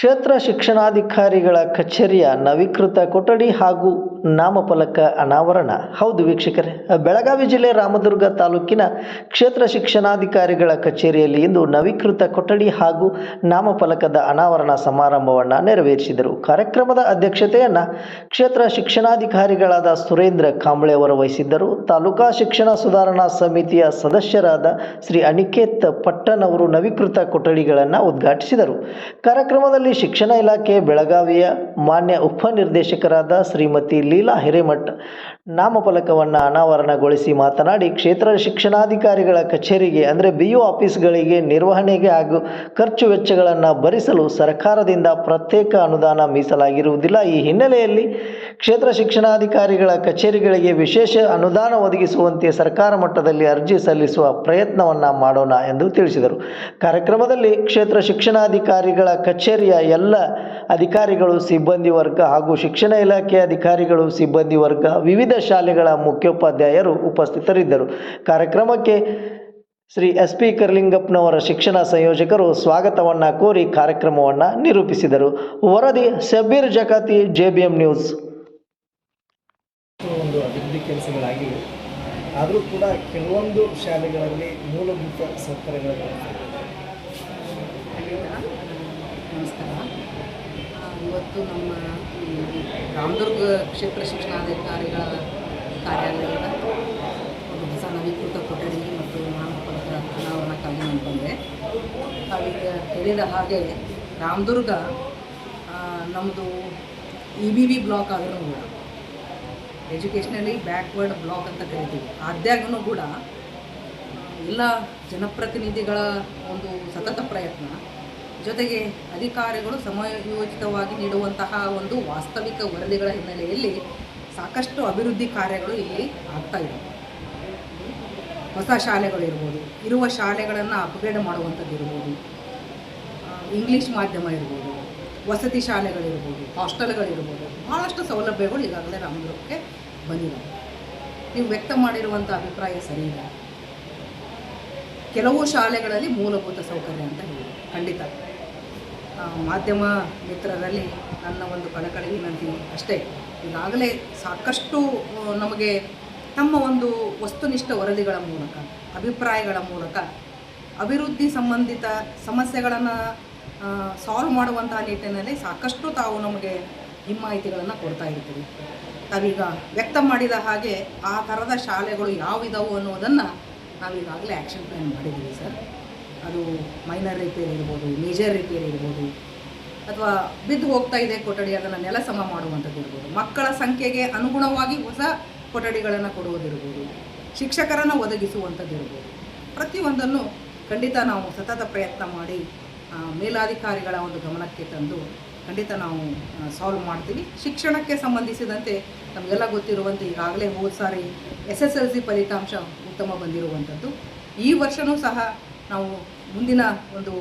ಕ್ಷೇತ್ರ ಶಿಕ್ಷಣಾಧಿಕಾರಿಗಳ ಕಚೇರಿಯ ನವೀಕೃತ ಕೊಠಡಿ ಹಾಗೂ ನಾಮಫಲಕ ಅನಾವರಣ. ಹೌದು ವೀಕ್ಷಕರೇ, ಬೆಳಗಾವಿ ಜಿಲ್ಲೆ ರಾಮದುರ್ಗ ತಾಲೂಕಿನ ಕ್ಷೇತ್ರ ಶಿಕ್ಷಣಾಧಿಕಾರಿಗಳ ಕಚೇರಿಯಲ್ಲಿ ಇಂದು ನವೀಕೃತ ಕೊಠಡಿ ಹಾಗೂ ನಾಮಫಲಕದ ಅನಾವರಣ ಸಮಾರಂಭವನ್ನು ನೆರವೇರಿಸಿದರು. ಕಾರ್ಯಕ್ರಮದ ಅಧ್ಯಕ್ಷತೆಯನ್ನು ಕ್ಷೇತ್ರ ಶಿಕ್ಷಣಾಧಿಕಾರಿಗಳಾದ ಸುರೇಂದ್ರ ಕಾಂಬಳೆ ಅವರು ವಹಿಸಿದ್ದರು. ತಾಲೂಕಾ ಶಿಕ್ಷಣ ಸುಧಾರಣಾ ಸಮಿತಿಯ ಸದಸ್ಯರಾದ ಶ್ರೀ ಅನಿಕೇತ್ ಪಟ್ಟಣ್ ಅವರು ನವೀಕೃತ ಕೊಠಡಿಗಳನ್ನು ಉದ್ಘಾಟಿಸಿದರು. ಕಾರ್ಯಕ್ರಮದಲ್ಲಿ ಶಿಕ್ಷಣ ಇಲಾಖೆ ಬೆಳಗಾವಿಯ ಮಾನ್ಯ ಉಪನಿರ್ದೇಶಕರಾದ ಶ್ರೀಮತಿ ಲೀಲಾ ಹಿರೇಮಠ್ ನಾಮಫಲಕವನ್ನು ಅನಾವರಣಗೊಳಿಸಿ ಮಾತನಾಡಿ, ಕ್ಷೇತ್ರ ಶಿಕ್ಷಣಾಧಿಕಾರಿಗಳ ಕಚೇರಿಗೆ ಅಂದರೆ BO ಆಫೀಸ್ಗಳಿಗೆ ನಿರ್ವಹಣೆಗೆ ಹಾಗೂ ಖರ್ಚು ವೆಚ್ಚಗಳನ್ನು ಭರಿಸಲು ಸರ್ಕಾರದಿಂದ ಪ್ರತ್ಯೇಕ ಅನುದಾನ ಮೀಸಲಾಗಿರುವುದಿಲ್ಲ. ಈ ಹಿನ್ನೆಲೆಯಲ್ಲಿ ಕ್ಷೇತ್ರ ಶಿಕ್ಷಣಾಧಿಕಾರಿಗಳ ಕಚೇರಿಗಳಿಗೆ ವಿಶೇಷ ಅನುದಾನ ಒದಗಿಸುವಂತೆ ಸರ್ಕಾರ ಮಟ್ಟದಲ್ಲಿ ಅರ್ಜಿ ಸಲ್ಲಿಸುವ ಪ್ರಯತ್ನವನ್ನು ಮಾಡೋಣ ಎಂದು ತಿಳಿಸಿದರು. ಕಾರ್ಯಕ್ರಮದಲ್ಲಿ ಕ್ಷೇತ್ರ ಶಿಕ್ಷಣಾಧಿಕಾರಿಗಳ ಕಚೇರಿಯ ಎಲ್ಲ ಅಧಿಕಾರಿಗಳು, ಸಿಬ್ಬಂದಿ ವರ್ಗ ಹಾಗೂ ಶಿಕ್ಷಣ ಇಲಾಖೆಯ ಅಧಿಕಾರಿಗಳು, ಸಿಬ್ಬಂದಿ ವರ್ಗ, ವಿವಿಧ ಶಾಲೆಗಳ ಮುಖ್ಯೋಪಾಧ್ಯಾಯರು ಉಪಸ್ಥಿತರಿದ್ದರು. ಕಾರ್ಯಕ್ರಮಕ್ಕೆ ಶ್ರೀ SP ಕರ್ಲಿಂಗಪ್ಪನವರ ಶಿಕ್ಷಣ ಸಂಯೋಜಕರು ಸ್ವಾಗತವನ್ನು ಕೋರಿ ಕಾರ್ಯಕ್ರಮವನ್ನು ನಿರೂಪಿಸಿದರು. ವರದಿ ಶಬ್ಬೀರ್ ಜಕಾತಿ, JBM ನ್ಯೂಸ್. ಒಂದು ಅಭಿವೃದ್ಧಿ ಕೆಲಸಗಳಾಗಿವೆ, ಆದರೂ ಕೂಡ ಕೆಲವೊಂದು ಶಾಲೆಗಳಲ್ಲಿ ಮೂಲಭೂತ ಸೌಕರ್ಯಗಳು. ನಮಸ್ಕಾರ. ಇವತ್ತು ನಮ್ಮ ರಾಮದುರ್ಗ ಕ್ಷೇತ್ರ ಶಿಕ್ಷಣಾಧಿಕಾರಿಗಳ ಕಾರ್ಯಾಲಯದ ಒಂದು ಹೊಸ ನವೀಕೃತ ಕೊಠಡಿ ಮತ್ತು ನಾಮಫಲಕ ಅನಾವರಣಕ್ಕಾಗಿ ನಾನು ಬಂದೆ. ತಾವೀಗ ಹೇಳಿದ ಹಾಗೆ ರಾಮದುರ್ಗ ನಮ್ಮದು EBB ಬ್ಲಾಕ್ ಆದರೂ ಕೂಡ ಎಜುಕೇಷ್ನಲಿ ಬ್ಯಾಕ್ವರ್ಡ್ ಬ್ಲಾಕ್ ಅಂತ ಕರಿತೀವಿ. ಆದ್ಯಾಗೂ ಕೂಡ ಎಲ್ಲ ಜನಪ್ರತಿನಿಧಿಗಳ ಒಂದು ಸತತ ಪ್ರಯತ್ನ ಜೊತೆಗೆ ಅಧಿಕಾರಿಗಳು ಸಮಯೋಚಿತವಾಗಿ ನೀಡುವಂತಹ ಒಂದು ವಾಸ್ತವಿಕ ವರದಿಗಳ ಹಿನ್ನೆಲೆಯಲ್ಲಿ ಸಾಕಷ್ಟು ಅಭಿವೃದ್ಧಿ ಕಾರ್ಯಗಳು ಇಲ್ಲಿ ಆಗ್ತಾ ಇದೆ. ಹೊಸ ಶಾಲೆಗಳಿರ್ಬೋದು, ಇರುವ ಶಾಲೆಗಳನ್ನು ಅಪ್ಗ್ರೇಡ್ ಮಾಡುವಂಥದ್ದು ಇರ್ಬೋದು, ಇಂಗ್ಲೀಷ್ ಮಾಧ್ಯಮ ಇರ್ಬೋದು, ವಸತಿ ಶಾಲೆಗಳಿರ್ಬೋದು, ಹಾಸ್ಟೆಲ್ಗಳಿರ್ಬೋದು, ಭಾಳಷ್ಟು ಸೌಲಭ್ಯಗಳು ಈಗಾಗಲೇ ರಾಮದುರ್ಗಕ್ಕೆ ಬಂದಿವೆ. ನೀವು ವ್ಯಕ್ತ ಮಾಡಿರುವಂಥ ಅಭಿಪ್ರಾಯ ಸರಿ ಇಲ್ಲ. ಕೆಲವು ಶಾಲೆಗಳಲ್ಲಿ ಮೂಲಭೂತ ಸೌಕರ್ಯ ಅಂತ ಹೇಳಿ ಖಂಡಿತ ಮಾಧ್ಯಮ ಮಿತ್ರರಲ್ಲಿ ನನ್ನ ಒಂದು ಕಳಕಳಿ ವಿನಂತಿ ಅಷ್ಟೇ. ಈಗಾಗಲೇ ಸಾಕಷ್ಟು ನಮಗೆ ನಮ್ಮ ಒಂದು ವಸ್ತುನಿಷ್ಠ ವರದಿಗಳ ಮೂಲಕ, ಅಭಿಪ್ರಾಯಗಳ ಮೂಲಕ ಅಭಿವೃದ್ಧಿ ಸಂಬಂಧಿತ ಸಮಸ್ಯೆಗಳನ್ನು ಸಾಲ್ವ್ ಮಾಡುವಂತಹ ನಿಟ್ಟಿನಲ್ಲಿ ಸಾಕಷ್ಟು ತಾವು ನಮಗೆ ಹಿಮ್ಮಾಹಿತಿಗಳನ್ನು ಕೊಡ್ತಾ ಇರ್ತೀವಿ. ತಾವೀಗ ವ್ಯಕ್ತ ಮಾಡಿದ ಹಾಗೆ ಆ ಥರದ ಶಾಲೆಗಳು ಯಾವಿದವು ಅನ್ನೋದನ್ನು ನಾವೀಗಾಗಲೇ ಆ್ಯಕ್ಷನ್ ಪ್ಲ್ಯಾನ್ ಮಾಡಿದ್ದೀವಿ ಸರ್. ಅದು ಮೈನರ್ ರಿಪೇರಿ ಇರ್ಬೋದು, ಮೇಜರ್ ರಿಪೇರಿ ಇರ್ಬೋದು, ಅಥವಾ ಬಿದ್ದು ಹೋಗ್ತಾ ಇದೆ ಕೊಠಡಿ ಅದನ್ನು ನೆಲ ಸಮ ಮಾಡುವಂಥದ್ದು ಇರ್ಬೋದು, ಮಕ್ಕಳ ಸಂಖ್ಯೆಗೆ ಅನುಗುಣವಾಗಿ ಹೊಸ ಕೊಠಡಿಗಳನ್ನು ಕೊಡುವುದಿರ್ಬೋದು, ಶಿಕ್ಷಕರನ್ನು ಒದಗಿಸುವಂಥದ್ದು ಇರ್ಬೋದು, ಪ್ರತಿಯೊಂದನ್ನು ಖಂಡಿತ ನಾವು ಸತತ ಪ್ರಯತ್ನ ಮಾಡಿ ಮೇಲಾಧಿಕಾರಿಗಳ ಒಂದು ಗಮನಕ್ಕೆ ತಂದು ಖಂಡಿತ ನಾವು ಸಾಲ್ವ್ ಮಾಡ್ತೀವಿ. ಶಿಕ್ಷಣಕ್ಕೆ ಸಂಬಂಧಿಸಿದಂತೆ ನಮಗೆಲ್ಲ ಗೊತ್ತಿರುವಂತೆ ಈಗಾಗಲೇ ಹೋದ ಸಾರಿ SSLC ಫಲಿತಾಂಶ ಉತ್ತಮ ಬಂದಿರುವಂಥದ್ದು. ಈ ವರ್ಷವೂ ಸಹ ನಾವು ಮುಂದಿನ ಒಂದು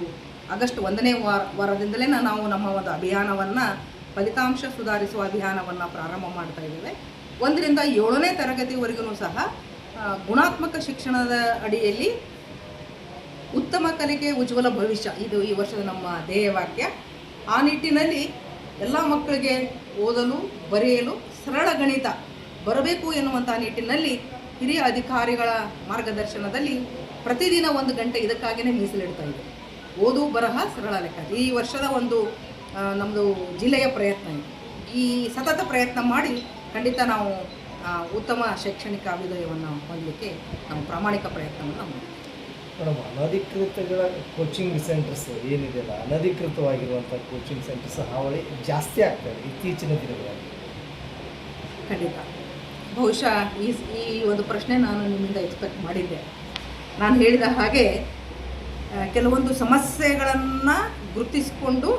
ಆಗಸ್ಟ್ 1ನೇ ವಾರದಿಂದಲೇ ನಾವು ನಮ್ಮ ಒಂದು ಅಭಿಯಾನವನ್ನು, ಫಲಿತಾಂಶ ಸುಧಾರಿಸುವ ಅಭಿಯಾನವನ್ನು ಪ್ರಾರಂಭ ಮಾಡ್ತಾ ಇದ್ದೇವೆ. 1ರಿಂದ 7ನೇ ತರಗತಿವರೆಗೂ ಸಹ ಗುಣಾತ್ಮಕ ಶಿಕ್ಷಣದ ಅಡಿಯಲ್ಲಿ ಉತ್ತಮ ಕಲಿಕೆ ಉಜ್ವಲ ಭವಿಷ್ಯ, ಇದು ಈ ವರ್ಷದ ನಮ್ಮ ಧ್ಯೇಯವಾಕ್ಯ. ಆ ನಿಟ್ಟಿನಲ್ಲಿ ಎಲ್ಲ ಮಕ್ಕಳಿಗೆ ಓದಲು ಬರೆಯಲು ಸರಳ ಗಣಿತ ಬರಬೇಕು ಎನ್ನುವಂಥ ನಿಟ್ಟಿನಲ್ಲಿ ಹಿರಿಯ ಅಧಿಕಾರಿಗಳ ಮಾರ್ಗದರ್ಶನದಲ್ಲಿ ಪ್ರತಿದಿನ 1 ಗಂಟೆ ಇದಕ್ಕಾಗಿಯೇ ಮೀಸಲಿಡ್ತಾ ಇದೆ. ಓದು ಬರಹ ಸರಳ ಲೆಕ್ಕ ಈ ವರ್ಷದ ಒಂದು ನಮ್ಮದು ಜಿಲ್ಲೆಯ ಪ್ರಯತ್ನ ಇದೆ. ಈ ಸತತ ಪ್ರಯತ್ನ ಮಾಡಿ ಖಂಡಿತ ನಾವು ಉತ್ತಮ ಶೈಕ್ಷಣಿಕ ಅಭ್ಯುದಯವನ್ನು ಹೊಂದಲಿಕ್ಕೆ ನಾವು ಪ್ರಾಮಾಣಿಕ ಪ್ರಯತ್ನವನ್ನು ಮಾಡ್ತೀವಿ. ಮೇಡಮ್, ಅನಧಿಕೃತಗಳ ಕೋಚಿಂಗ್ ಸೆಂಟರ್ಸ್ ಏನಿದೆಯಲ್ಲ, ಅನಧಿಕೃತವಾಗಿರುವಂಥ ಕೋಚಿಂಗ್ ಸೆಂಟರ್ಸ್ ಹಾವಳಿ ಜಾಸ್ತಿ ಆಗ್ತದೆ ಇತ್ತೀಚಿನ ದಿನಗಳಲ್ಲಿ. ಖಂಡಿತ ಬಹುಶಃ ಈ ಒಂದು ಪ್ರಶ್ನೆ ನಾನು ನಿಮ್ಮಿಂದ ಎಕ್ಸ್ಪೆಕ್ಟ್ ಮಾಡಿದ್ದೆ. ನಾನು ಹೇಳಿದ ಹಾಗೆ ಕೆಲವೊಂದು ಸಮಸ್ಯೆಗಳನ್ನು ಗುರುತಿಸಿಕೊಂಡು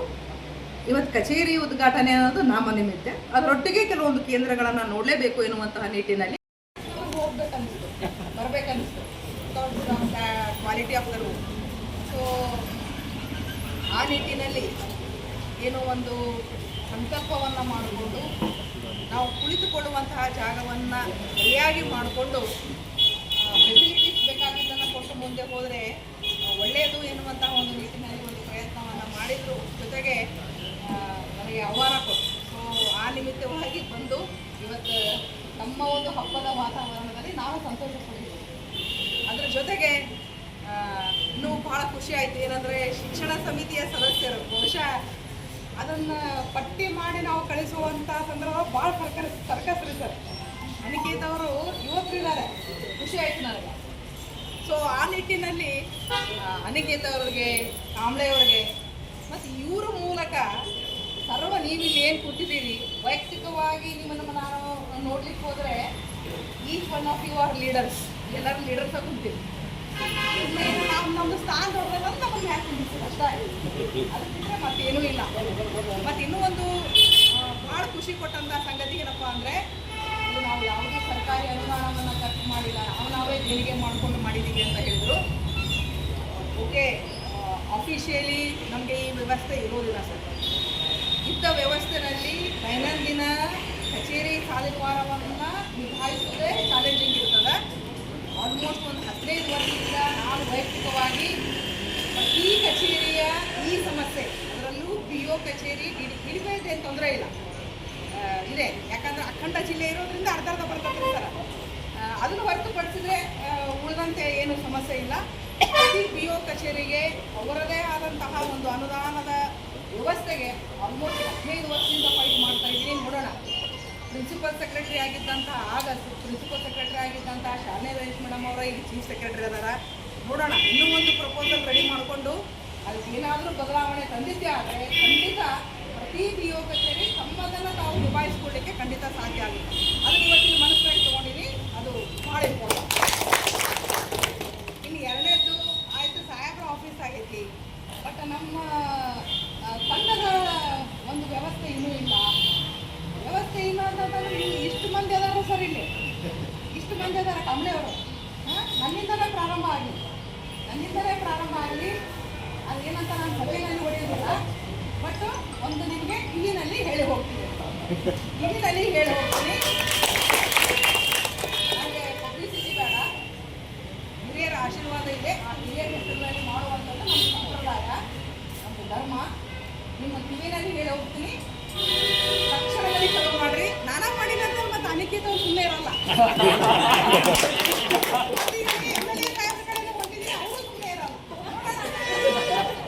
ಇವತ್ತು ಕಚೇರಿ ಉದ್ಘಾಟನೆ ಅನ್ನೋದು ನಾಮನಿಮಿತ್ತ, ಅದರೊಟ್ಟಿಗೆ ಕೆಲವೊಂದು ಕೇಂದ್ರಗಳನ್ನು ನೋಡಲೇಬೇಕು ಎನ್ನುವಂತಹ ನಿಟ್ಟಿನಲ್ಲಿ ಬರಬೇಕನ್ನಿಸ್ತು. Quality of the room. So ಆ ನಿಟ್ಟಿನಲ್ಲಿ ಏನೋ ಒಂದು ಸಂಕಲ್ಪವನ್ನು ಮಾಡಿಕೊಂಡು ನಾವು ಕುಳಿತುಕೊಳ್ಳುವಂತಹ ಜಾಗವನ್ನು ಸರಿಯಾಗಿ ಮಾಡಿಕೊಂಡು ಫೆಸಿಲಿಟೀಸ್ ಬೇಕಾಗಿದ್ದನ್ನು ಕೊಟ್ಟು ಮುಂದೆ ಹೋದರೆ ಒಳ್ಳೆಯದು ಎನ್ನುವಂತಹ ಒಂದು ನಿಟ್ಟಿನಲ್ಲಿ ಒಂದು ಪ್ರಯತ್ನವನ್ನು ಮಾಡಿದರು. ಜೊತೆಗೆ ಆಹ್ವಾನ ಕೊಟ್ಟು ಸೊ ಆ ನಿಮಿತ್ತವಾಗಿ ಬಂದು ಇವತ್ತು ನಮ್ಮ ಒಂದು ಹಬ್ಬದ ವಾತಾವರಣದಲ್ಲಿ ನಾವು ಸಂತೋಷ ಪಡ್ತೀವಿ. ಅದರ ಜೊತೆಗೆ ಇನ್ನೂ ಭಾಳ ಖುಷಿ ಆಯಿತು. ಏನಂದರೆ ಶಿಕ್ಷಣ ಸಮಿತಿಯ ಸದಸ್ಯರು ಬಹುಶಃ ಅದನ್ನು ಪಟ್ಟಿ ಮಾಡಿ ನಾವು ಕಳಿಸುವಂಥ ಸಂದರ್ಭ ಭಾಳ ಸರ್ಕಸ್ರಿ ಸರ್. ಅನಿಕೇತ್ ಅವರು ಯುವಕರಿದ್ದಾರೆ, ಖುಷಿ ಆಯಿತು ನನಗೆ. ಸೊ ಆ ನಿಟ್ಟಿನಲ್ಲಿ ಅನಿಕೇತ್ ಅವರಿಗೆ, ಕಾಂಬ್ಳೆ ಅವರಿಗೆ ಮತ್ತು ಇವರ ಮೂಲಕ ನೀವಿಲ್ಲಿ ಏನು ಕೂತಿದ್ದೀರಿ, ವೈಯಕ್ತಿಕವಾಗಿ ನಿಮ್ಮನ್ನು ನಾನು ನೋಡ್ಲಿಕ್ಕೆ ಹೋದರೆ each one of you are leaders, ಎಲ್ಲರೂ ಲೀಡರ್ಸ್ ಕುಂತೀವಿ. ನಾವು ನಮ್ಮ ಸ್ಥಾನ ದೊಡ್ಡದಲ್ಲ ನಮ್ಮನ್ನು ಹ್ಯಾಕ್ ಕುಂದಿಸ್ತೀವಿ ಅಷ್ಟೇ, ಅದು ಬಿಟ್ಟರೆ ಮತ್ತೇನೂ ಇಲ್ಲ. ಮತ್ತು ಇನ್ನೂ ಒಂದು ಭಾಳ ಖುಷಿ ಕೊಟ್ಟಂಥ ಸಂಗತಿ ಏನಪ್ಪ ಅಂದರೆ, ಇದು ನಾವು ಯಾವುದೂ ಸರ್ಕಾರಿ ಅನುದಾನವನ್ನು ಖರ್ಚು ಮಾಡಿಲ್ಲ, ನಾವೇ ದೇಣಿಗೆ ಮಾಡಿಕೊಂಡು ಮಾಡಿದ್ದೀವಿ ಅಂತ ಹೇಳಿದರು. ಓಕೆ, ಅಫಿಷಿಯಲಿ ನಮಗೆ ಈ ವ್ಯವಸ್ಥೆ ಇರೋದಿಲ್ಲ ಸರ್. ಇದ್ದ ವ್ಯವಸ್ಥೆಯಲ್ಲಿ ದೈನಂದಿನ ಕಚೇರಿ ಕಾರ್ಯಭಾರವನ್ನು ನಿಭಾಯಿಸೋದೇ ಚಾಲೆಂಜಿಂಗ್ ಇರ್ತದೆ. ಆಲ್ಮೋಸ್ಟ್ ಒಂದು 15 ವರ್ಷದಿಂದ ನಾವು ವೈಯಕ್ತಿಕವಾಗಿ ಪ್ರತಿ ಕಚೇರಿಯ ಈ ಸಮಸ್ಯೆ, ಅದರಲ್ಲೂ PO ಕಚೇರಿ ಹಿಡಿದೈತೆ ಏನು ತೊಂದರೆ ಇಲ್ಲ ಇದೆ, ಯಾಕಂದರೆ ಅಖಂಡ ಜಿಲ್ಲೆ ಇರೋದ್ರಿಂದ ಅರ್ಧ ಬರ್ತಿರ್ತಾರೆ. ಅದನ್ನು ಹೊರತುಪಡಿಸಿದ್ರೆ ಉಳಿದಂತೆ ಏನು ಸಮಸ್ಯೆ ಇಲ್ಲ. ಪ್ರತಿ PO ಕಚೇರಿಗೆ ಅವರದೇ ಆದಂತಹ ಒಂದು ಅನುದಾನದ ವ್ಯವಸ್ಥೆಗೆ ಆಲ್ಮೋಸ್ಟ್ 15 ವರ್ಷದಿಂದ ಫೈಟ್ ಮಾಡ್ತಾ ಇದ್ದೀನಿ. ನೋಡೋಣ, ಪ್ರಿನ್ಸಿಪಲ್ ಸೆಕ್ರೆಟರಿ ಆಗಿದ್ದಂತಹ ಪ್ರಿನ್ಸಿಪಲ್ ಸೆಕ್ರೆಟರಿ ಆಗಿದ್ದಂತಹ ಶಾಲೆ ರೈಸ್ ಮೇಡಮ್ ಅವರ ಈಗ ಚೀಫ್ ಸೆಕ್ರೆಟರಿ ಅದಾರ. ನೋಡೋಣ, ಇನ್ನೂ ಒಂದು ಪ್ರಪೋಸಲ್ ರೆಡಿ ಮಾಡಿಕೊಂಡು ಅದಕ್ಕೆ ಏನಾದರೂ ಬದಲಾವಣೆ ತಂದಿದ್ದೇ ಆದರೆ ಖಂಡಿತ ಪ್ರತಿ PO ಕಚೇರಿ ತಮ್ಮದನ್ನು ತಾವು ನಿಭಾಯಿಸ್ಕೊಳ್ಳಿಕ್ಕೆ ಖಂಡಿತ ಸಾಧ್ಯ ಆಗುತ್ತೆ. ಅದನ್ನು ಇವತ್ತಿನ ಮನಸ್ಸಿನಾಗಿ ತೊಗೊಂಡಿನಿ, ಅದು ಭಾಳ ಇಂಪಾರ್ಟೆಂಟ್. ಇನ್ನು ಎರಡನೇದು ಆಯಿತು, ಸಾಹೇಬ್ರ ಆಫೀಸ್ ಆಗೈತಿ, ಬಟ್ ನಮ್ಮ ತಂಡದ ಒಂದು ವ್ಯವಸ್ಥೆ ಇನ್ನೂ ಇಲ್ಲ. ವ್ಯವಸ್ಥೆ ಇಲ್ಲ ಅಂತಂದ್ರೆ ಇಷ್ಟು ಮಂದಿ ಅದಾರ ಸರ್, ಇಲ್ಲಿ ಇಷ್ಟು ಮಂದಿ ಅದಾರ ಕಮಲೆಯವರು. ನನ್ನಿಂದಲೇ ಪ್ರಾರಂಭ ಆಗಲಿ ಅದೇನಂತ ನಾನು ಸಭೆಯಲ್ಲಿ ಹೊಡೆಯೋದಿಲ್ಲ, ಬಟ್ ಒಂದು ನಿಮಗೆ ಕಿವಿನಲ್ಲಿ ಹೇಳಿ ಹೋಗ್ತೀನಿ. ನನಗೆ ಪಬ್ಲಿಸಿಟಿ ಬೇಡ, ಹಿರಿಯರ ಆಶೀರ್ವಾದ ಇದೆ. ಆ ಹಿರಿಯರ ಹೆಸರಿನಲ್ಲಿ ಮಾಡುವಂಥದ್ದು ನಮ್ಮ ಸಂಪ್ರದಾಯ, ನಮ್ಮ ಧರ್ಮ. ನಿಮ್ಮ ಕಿವಿನಲ್ಲಿ ಹೇಳಿ ಹೋಗ್ತೀನಿ, ತಕ್ಷಣದಲ್ಲಿ ಚಾಲೂ ಮಾಡಿರಿ. ನಾನಾ ಮಾಡಿಲ್ಲ ಅಂತ ಮತ್ತೆ ಅನಿಕೇತ್ ಅವ್ರು ಸುಮ್ಮನೆ ಇರಲ್ಲ.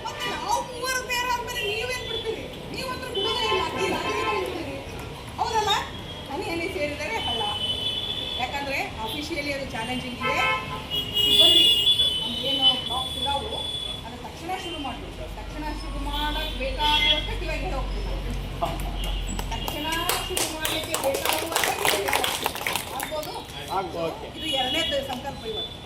ಮತ್ತೆ ನಾವು ಮೂವರು ಬೇರೆ ಆದ್ಮೇಲೆ ನೀವೇನು ಬಿಡ್ತೀರಿ? ನೀವಂತೂ ಬಿಡೋದೇ ಇಲ್ಲ, ಇರ್ತೀರಿ, ಹೌದಲ್ಲ? ಹನಿ ಸೇರಿದರೆ ಅಲ್ಲ, ಯಾಕಂದರೆ ಅಫಿಷಿಯಲಿ ಅದು ಚಾಲೆಂಜಿಂಗ್ ಇದೆ. ಸಿಬ್ಬಂದಿ ನಮಗೇನು ಬ್ಲಾಕ್ಸ್ ಇದಾವು ಅದು ತಕ್ಷಣ ಶುರು ಮಾಡಬೇಕು. ತಕ್ಷಣ ಶುರು ಮಾಡಕ್ಕೆ ಬೇಕಾಗುವಂಥ ಕಿವಿಗೆ ಹೇಳಿ ಹೋಗ್ತೀವಿ. ತಕ್ಷಣ ಶುರು ಮಾಡಲಿಕ್ಕೆ ಬೇಕಾಗುವಂಥ ಆಗ್ಬೋದು. ಇದು ಎರಡನೇದು ಸಂಕಲ್ಪ ಇವತ್ತು.